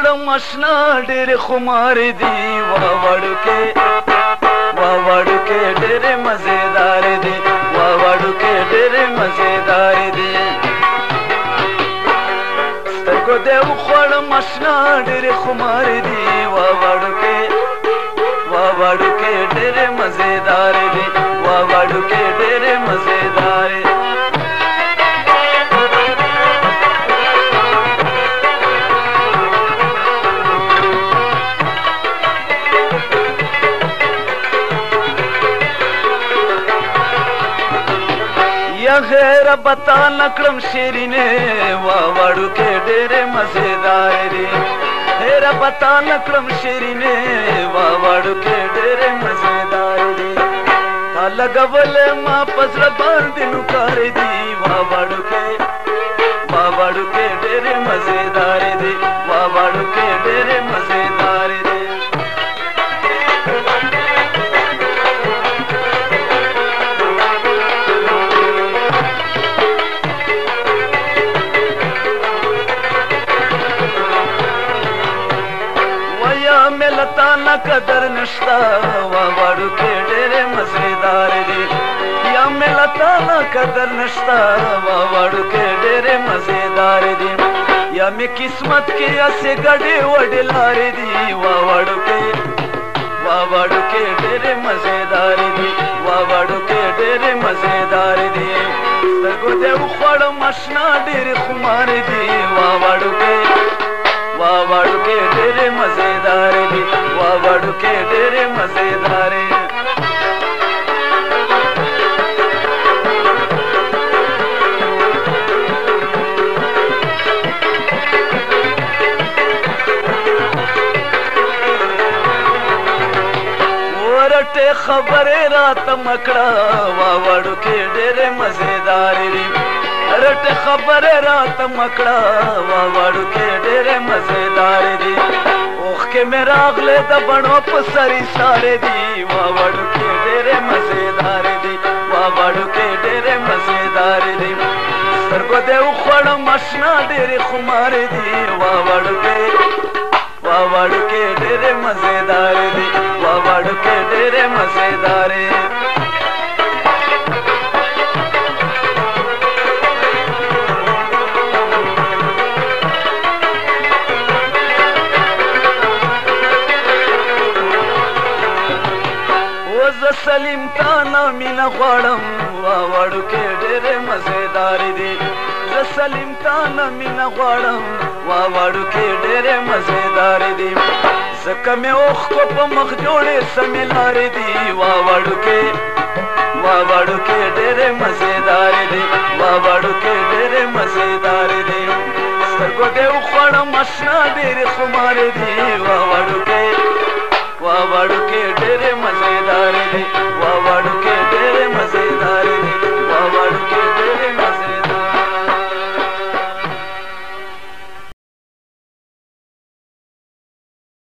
خوړم اشنا ډېرې خمارې دي واوړکې ډېرې مزېدارې دي واوړکې ډېرې مزېدارې دي سترګو دې وخوړم اشنا ډېرې خمارې دي واوړکې ډېرې مزېدارې دي واوړکې ډېرې مزېدارې غیر بتا نکړم شیرینه واوړکې ډېرې مزېدارې دي غیر بتا نکړم شیرینه واوړکې ډېرې مزېدارې دي تا لګولې ما په زړه باندې نوکارې دي واوړکې ډېرې مزېدارې دي واوړکې ډېرې مزېدارې دي ملتا نه قدر نشتا واوړکې ډېرې مزېدارې دي یا ملتا نه قدر نشتا واوړکې ډېرې مزېدارې دي یا مې قسمت کې اسې ګډې وډې لارې دي واوړکې ډېرې مزېدارې دي واوړکې ډېرې مزېدارې دي سترګو دې وخوړم اشنا ډېرې خمارې دي واوړکې ډېرې مزېدارې دي واوړکې ډېرې مزېدارې ورټې خبرې راته مکړه واوړکې ډېرې مزېدارې دي رټې خبرې راته مکړه واوړکې ډېرې مزېدارې دي اوښکې مې راغلې د بڼو په سرې سارې دي واوړکې ډېرې مزېدارې دي واوړکې ډېرې مزېدارې دي سترګو دې وخوړم اشنا ډېرې خمارې دي واوړکې ډېرې مزېدارې دي واوړکې ډېرې مزېدارې سلیم تانا مینا غواړم واوړکې ډېرې مزېدارې دي زه سلیم تانا مینا غواړم واوړکې ډېرې مزېدارې دي ځکه مې اوښکو په مخ جوړې سمې لارې دي واوړکې ډېرې مزېدارې دي واوړکې ډېرې مزېدارې دي سترګو دې وخوړم اشنا ډېرې خمارې دي